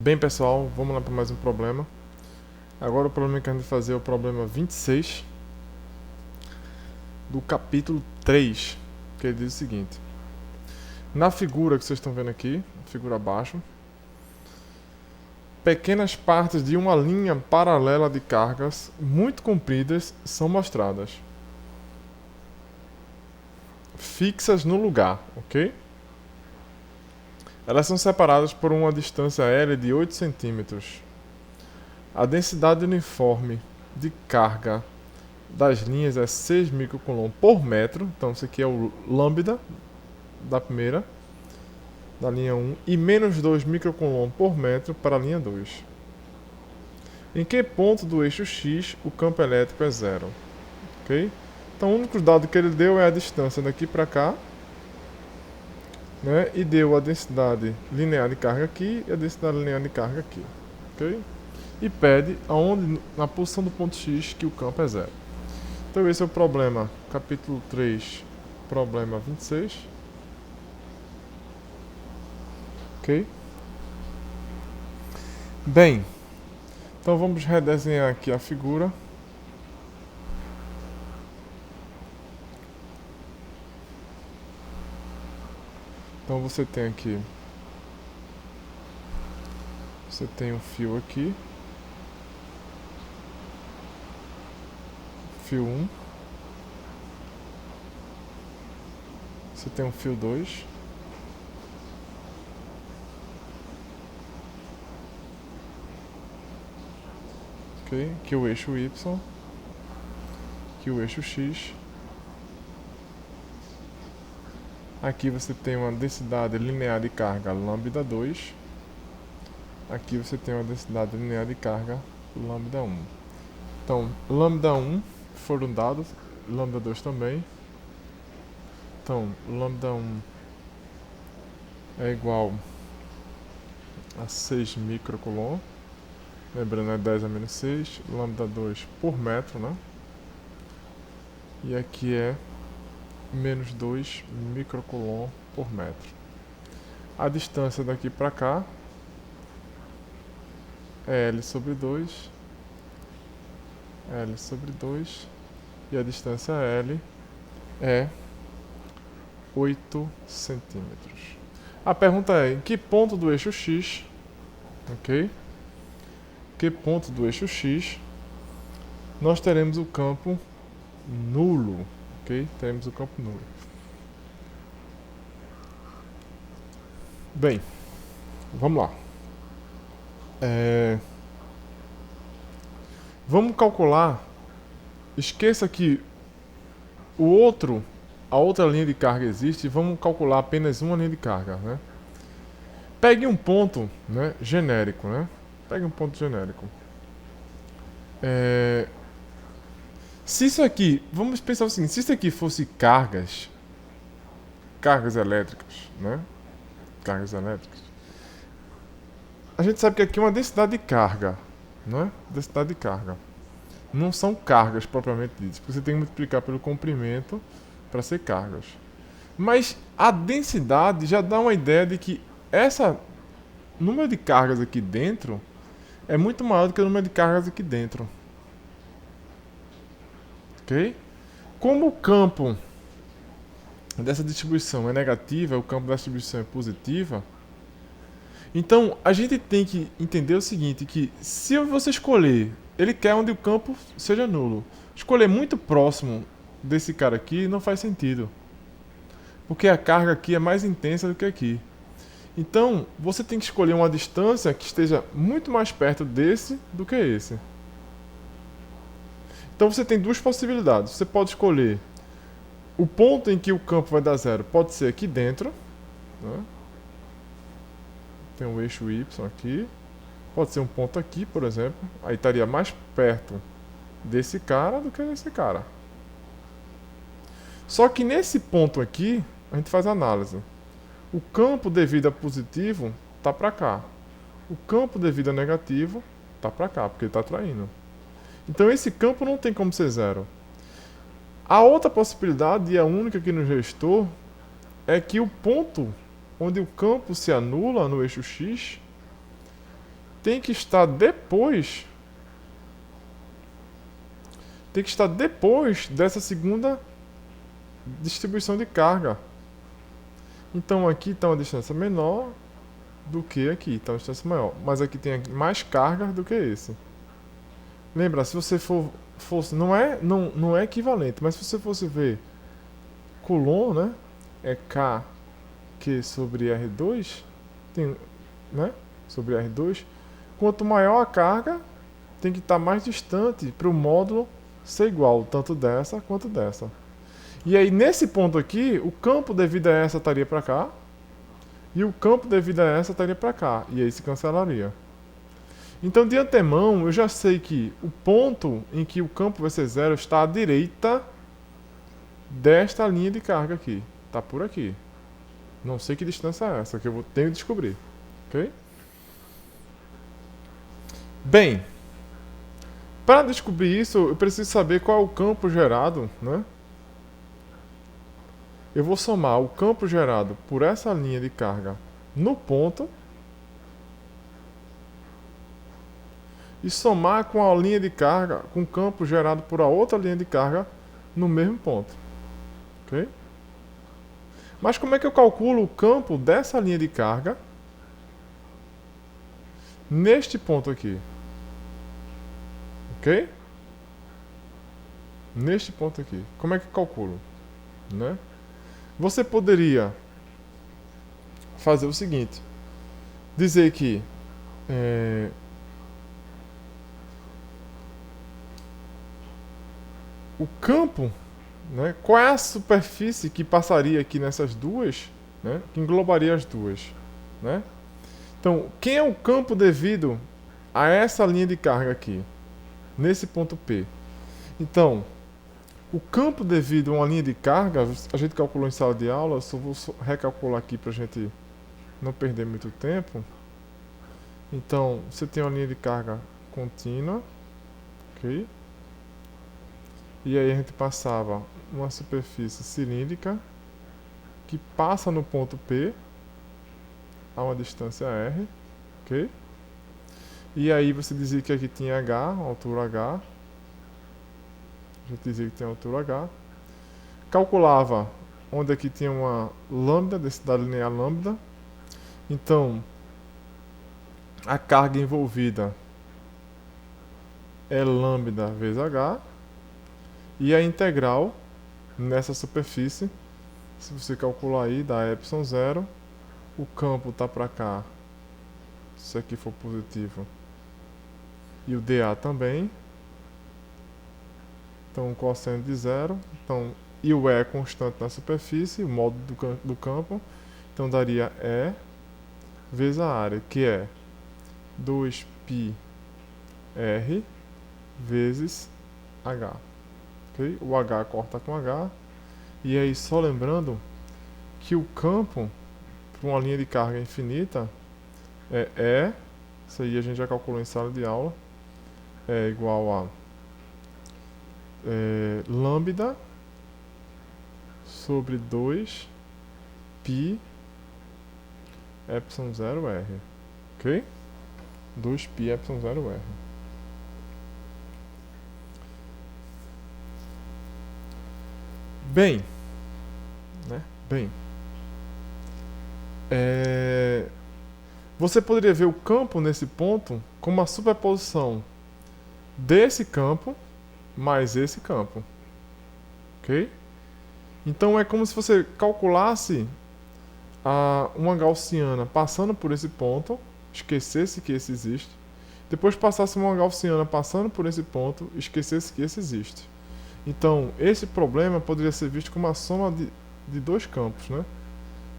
Bem, pessoal, vamos lá para mais um problema. Agora o problema que a gente vai fazer é o problema 26 do capítulo 3, que ele diz o seguinte. Na figura que vocês estão vendo aqui, figura abaixo, pequenas partes de uma linha paralela de cargas muito compridas são mostradas, fixas no lugar, ok? Elas são separadas por uma distância L de 8 centímetros. A densidade uniforme de carga das linhas é 6 microcoulomb por metro. Então isso aqui é o lambda da primeira, da linha 1, e menos 2 microcoulomb por metro para a linha 2. Em que ponto do eixo X o campo elétrico é zero? Ok? Então o único dado que ele deu é a distância daqui para cá, né? E deu a densidade linear de carga aqui e a densidade linear de carga aqui. Ok? E pede aonde, na posição do ponto X, que o campo é zero. Então esse é o problema, capítulo 3, problema 26. Ok? Bem, então vamos redesenhar aqui a figura. Então você tem aqui, você tem um fio aqui, fio 1, você tem um fio 2, ok? Aqui o eixo Y, aqui o eixo X. Aqui você tem uma densidade linear de carga lambda 2. Aqui você tem uma densidade linear de carga lambda 1. Então, lambda 1 foram dados, lambda 2 também. Então, lambda 1 é igual a 6 microcoulomb. Lembrando, é 10 a menos 6. Lambda 2 por metro, né? E aqui é menos 2 microcoulomb por metro. A distância daqui para cá é L sobre 2. L sobre 2. E a distância L é 8 centímetros. A pergunta é, em que ponto do eixo X, ok? Que ponto do eixo X nós teremos o campo nulo, ok? Teremos o campo nulo. Bem, vamos lá. Vamos calcular. Esqueça que a outra linha de carga existe. Vamos calcular apenas uma linha de carga, né? Pegue um ponto, né, genérico, né? Pegue um ponto genérico. Se isso aqui, vamos pensar o seguinte, se isso aqui fosse cargas elétricas, né? Cargas elétricas. A gente sabe que aqui é uma densidade de carga, né? Densidade de carga. Não são cargas propriamente ditas, porque você tem que multiplicar pelo comprimento para ser cargas. Mas a densidade já dá uma ideia de que esse número de cargas aqui dentro é muito maior do que o número de cargas aqui dentro. Ok? Como o campo dessa distribuição é negativa, o campo da distribuição é positiva, então a gente tem que entender o seguinte, que se você escolher, ele quer onde o campo seja nulo. Escolher muito próximo desse cara aqui não faz sentido, porque a carga aqui é mais intensa do que aqui. Então você tem que escolher uma distância que esteja muito mais perto desse do que esse. Então você tem duas possibilidades. Você pode escolher o ponto em que o campo vai dar zero, pode ser aqui dentro, né? Tem um eixo Y aqui. Pode ser um ponto aqui, por exemplo. Aí estaria mais perto desse cara do que desse cara. Só que nesse ponto aqui, a gente faz a análise. O campo devido a positivo está para cá. O campo devido a negativo está para cá, porque ele está atraindo. Então esse campo não tem como ser zero. A outra possibilidade, e a única que nos restou, é que o ponto onde o campo se anula no eixo X tem que estar depois dessa segunda distribuição de carga. Então aqui está uma distância menor do que aqui, está uma distância maior. Mas aqui tem mais carga do que esse. Lembra, se você fosse, não é equivalente, mas se você fosse ver Coulomb, né? É K Q sobre R2, tem, né? Sobre R2. Quanto maior a carga, tem que estar mais distante para o módulo ser igual, tanto dessa quanto dessa. E aí, nesse ponto aqui, o campo devido a essa estaria para cá, e o campo devido a essa estaria para cá, e aí se cancelaria. Então, de antemão, eu já sei que o ponto em que o campo vai ser zero está à direita desta linha de carga aqui. Está por aqui. Não sei que distância é essa, que eu tenho que descobrir. Ok? Bem, para descobrir isso, eu preciso saber qual é o campo gerado, né? Eu vou somar o campo gerado por essa linha de carga no ponto e somar com a linha de carga, com o campo gerado por a outra linha de carga no mesmo ponto. Ok? Mas como é que eu calculo o campo dessa linha de carga neste ponto aqui? Ok? Neste ponto aqui. Como é que eu calculo? Né? Você poderia fazer o seguinte. Dizer que o campo, né, qual é a superfície que passaria aqui nessas duas, né, que englobaria as duas, né? Então, quem é o campo devido a essa linha de carga aqui, nesse ponto P? Então, o campo devido a uma linha de carga, a gente calculou em sala de aula, só vou recalcular aqui para a gente não perder muito tempo. Então, você tem uma linha de carga contínua, ok? E aí a gente passava uma superfície cilíndrica que passa no ponto P a uma distância R, ok? E aí você dizia que aqui tinha H, altura H. A gente dizia que tem altura H. Calculava onde aqui tinha uma lambda, densidade linear lambda. Então, a carga envolvida é lambda vezes H. E a integral nessa superfície, se você calcular aí, dá epsilon zero. O campo está para cá, se aqui for positivo. E o dA também. Então, o cosseno de zero. Então, e o E é constante na superfície, o módulo do campo. Então, daria E vezes a área, que é 2πr vezes H. Okay? O H corta com H. E aí, só lembrando que o campo para uma linha de carga infinita é isso aí a gente já calculou em sala de aula, é igual a lambda sobre 2π epsilon 0r, ok? 2π epsilon 0r. Bem, né? Bem, você poderia ver o campo nesse ponto como uma superposição desse campo mais esse campo, ok? Então é como se você calculasse uma gaussiana passando por esse ponto, esquecesse que esse existe, depois passasse uma gaussiana passando por esse ponto, esquecesse que esse existe. Então esse problema poderia ser visto como a soma de dois campos, né?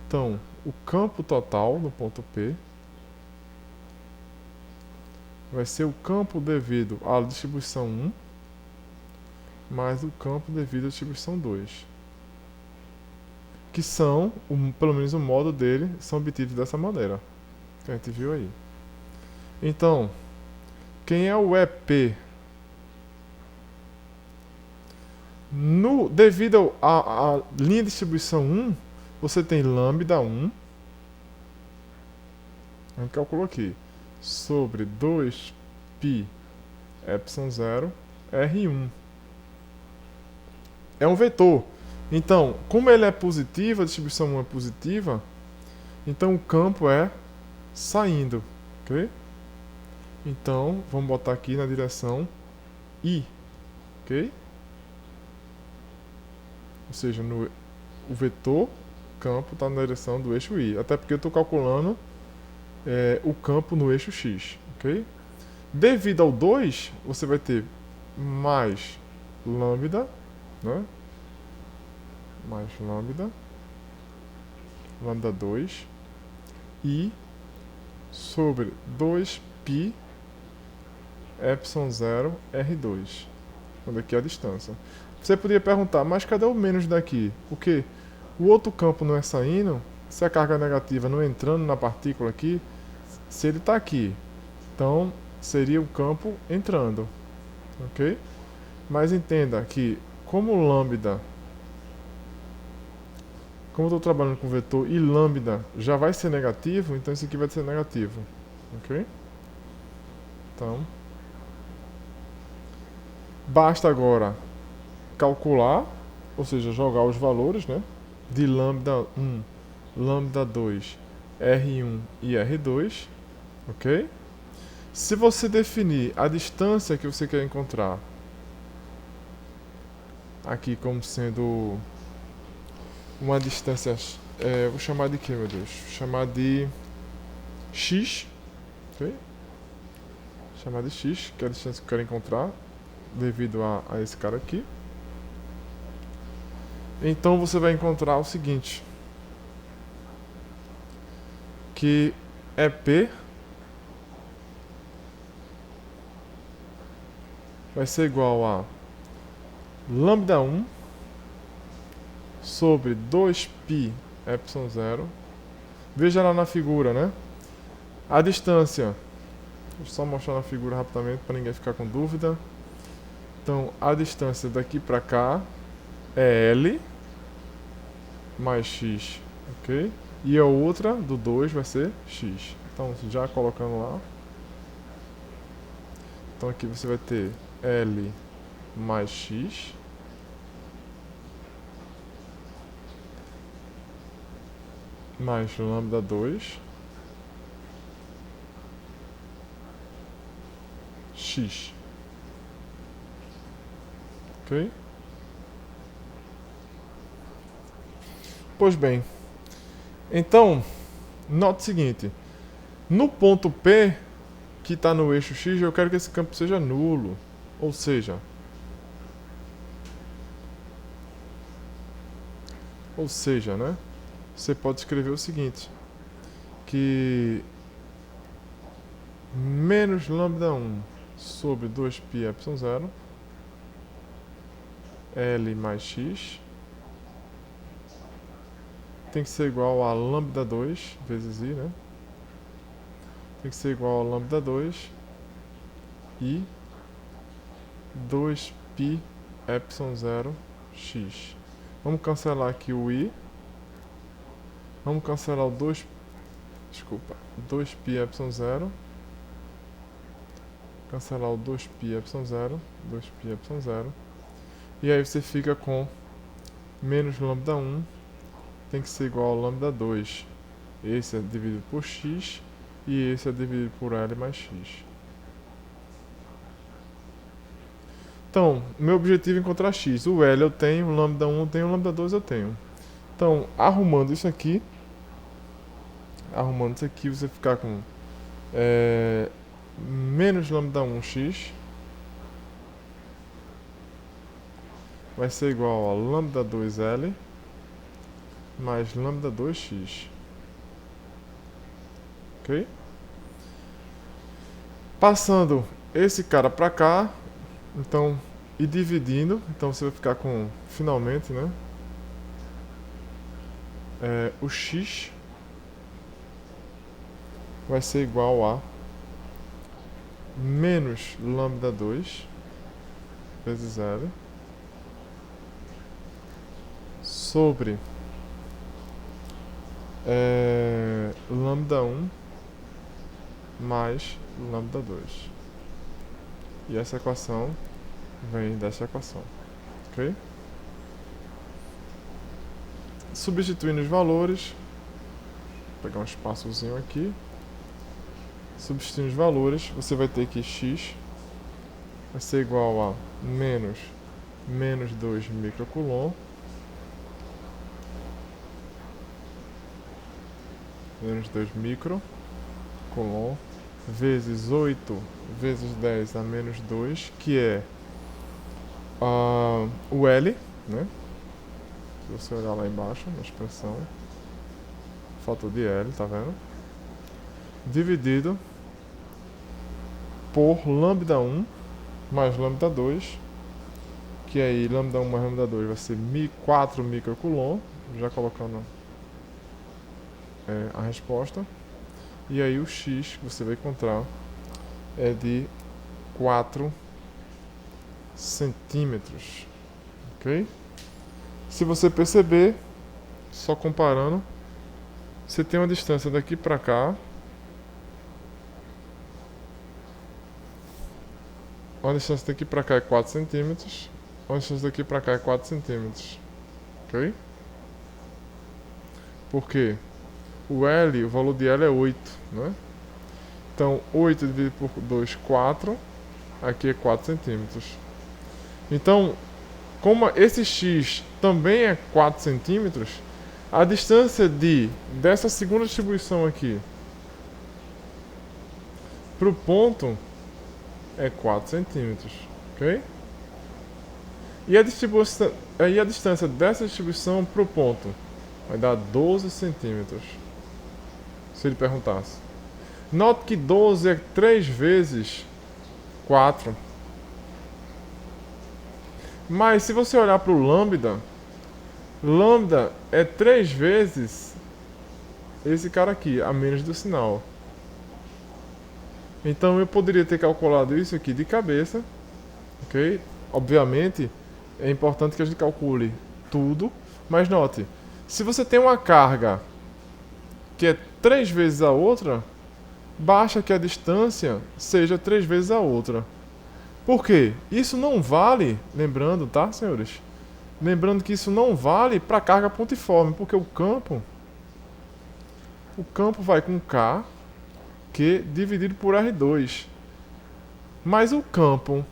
Então o campo total no ponto P vai ser o campo devido à distribuição 1 mais o campo devido à distribuição 2. Que são, pelo menos o modo dele, são obtidos dessa maneira. Que a gente viu aí. Então, quem é o EP? Devido à linha de distribuição 1, você tem lambda 1. A gente calculou aqui. sobre 2π epsilon 0 R1. É um vetor. Então, como ele é positivo, a distribuição 1 é positiva, então o campo é saindo, ok? Então, vamos botar aqui na direção I, ok? Ou seja, o vetor campo está na direção do eixo Y. Até porque eu estou calculando o campo no eixo X, ok? Devido ao 2, você vai ter mais lambda, né? Mais lambda 2, I sobre 2π epsilon 0 R2. Quando aqui é a distância. Você poderia perguntar, mas cadê o menos daqui? O quê? O outro campo não é saindo? Se a carga negativa não entrando na partícula aqui, se ele está aqui, então seria o campo entrando, ok? Mas entenda que como lambda, como eu estou trabalhando com vetor e lambda já vai ser negativo, então isso aqui vai ser negativo, ok? Então, basta agora calcular, ou seja, jogar os valores, né, de lambda 1, lambda 2, R1 e R2, ok? Se você definir a distância que você quer encontrar aqui como sendo uma distância, vou chamar de quê, meu Deus? Vou chamar de x, ok? Chamar de x, que é a distância que eu quero encontrar devido a esse cara aqui. Então você vai encontrar o seguinte, que EP vai ser igual a lambda 1 sobre 2π epsilon 0. Veja lá na figura, né? A distância, deixa eu só mostrar na figura rapidamente para ninguém ficar com dúvida. Então, a distância daqui para cá é L mais X, ok? E a outra, do 2, vai ser X. Então, já colocando lá. Então, aqui você vai ter L mais X. Mais lambda 2. X. Ok? Pois bem, então, note o seguinte, no ponto P, que está no eixo X, eu quero que esse campo seja nulo, ou seja, né, você pode escrever o seguinte, que menos lambda 1 sobre 2π epsilon 0, L mais X, tem que ser igual a lambda 2 vezes I, né? Tem que ser igual a lambda 2 e 2π epsilon 0 x. Vamos cancelar aqui o I. Vamos cancelar o 2π epsilon 0. Cancelar o 2π epsilon 0. 2π epsilon 0. E aí você fica com menos lambda 1 tem que ser igual a lambda 2. Esse é dividido por x e esse é dividido por L mais x. Então, meu objetivo é encontrar x. O L eu tenho, o lambda 1 eu tenho, o lambda 2 eu tenho. Então, arrumando isso aqui, você ficar com menos lambda 1x vai ser igual a lambda 2L mais lambda 2x. Ok? Passando esse cara para cá, então, e dividindo, então você vai ficar com, finalmente, né, o x vai ser igual a menos lambda 2 vezes L sobre lambda 1 mais lambda 2. E essa equação vem dessa equação, ok? Substituindo os valores, vou pegar um espaçozinho aqui. Substituindo os valores, você vai ter que x vai ser igual a menos 2 microcoulomb menos 2 microcoulomb vezes 8 vezes 10 a menos 2, que é o L, né? Se você olhar lá embaixo na expressão, fator de L, tá vendo? Dividido por lambda 1 mais lambda 2, que aí lambda 1 mais lambda 2 vai ser 4 microcoulomb, já colocando a resposta. E aí o x que você vai encontrar é de 4 centímetros, ok? Se você perceber, só comparando, você tem uma distância daqui para cá, a distância daqui para cá é 4 centímetros, a distância daqui para cá é 4 centímetros, ok? Por quê? O L, o valor de L é 8, né? Então, 8 dividido por 2, 4. Aqui é 4 centímetros. Então, como esse x também é 4 centímetros, a distância dessa segunda distribuição aqui para o ponto é 4 centímetros, ok? E a distância dessa distribuição para o ponto vai dar 12 centímetros. Se ele perguntasse. Note que 12 é 3 vezes 4. Mas se você olhar para o lambda é 3 vezes esse cara aqui, a menos do sinal. Então eu poderia ter calculado isso aqui de cabeça, ok? Obviamente é importante que a gente calcule tudo, mas note, se você tem uma carga que é 3 vezes a outra, basta que a distância seja 3 vezes a outra. Por quê? Isso não vale, lembrando, tá, senhores? Lembrando que isso não vale para carga pontiforme, porque o campo vai com K, Q dividido por R2. Mas o campo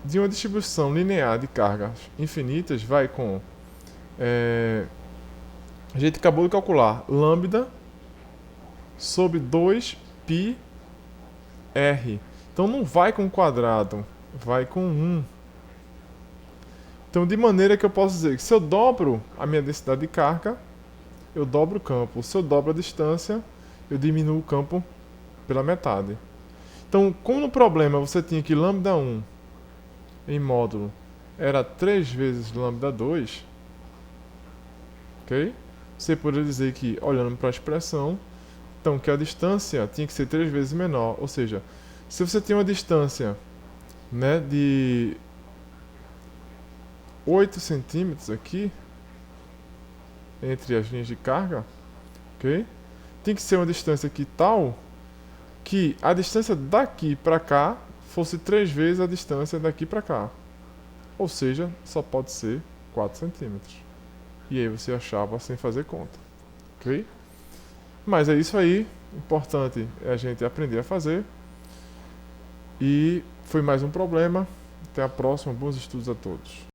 de uma distribuição linear de cargas infinitas vai com... a gente acabou de calcular lambda sobre 2πr. Então não vai com quadrado, vai com 1. Então de maneira que eu posso dizer que se eu dobro a minha densidade de carga, eu dobro o campo. Se eu dobro a distância, eu diminuo o campo pela metade. Então, como no problema você tinha que lambda 1 em módulo era 3 vezes lambda 2, ok? Você poderia dizer que, olhando para a expressão, então que a distância tinha que ser 3 vezes menor. Ou seja, se você tem uma distância, né, de 8 centímetros aqui, entre as linhas de carga, ok? Tem que ser uma distância aqui tal que a distância daqui para cá fosse 3 vezes a distância daqui para cá. Ou seja, só pode ser 4 centímetros. E aí você achava sem fazer conta, ok? Mas é isso aí, importante é a gente aprender a fazer. E foi mais um problema. Até a próxima, bons estudos a todos.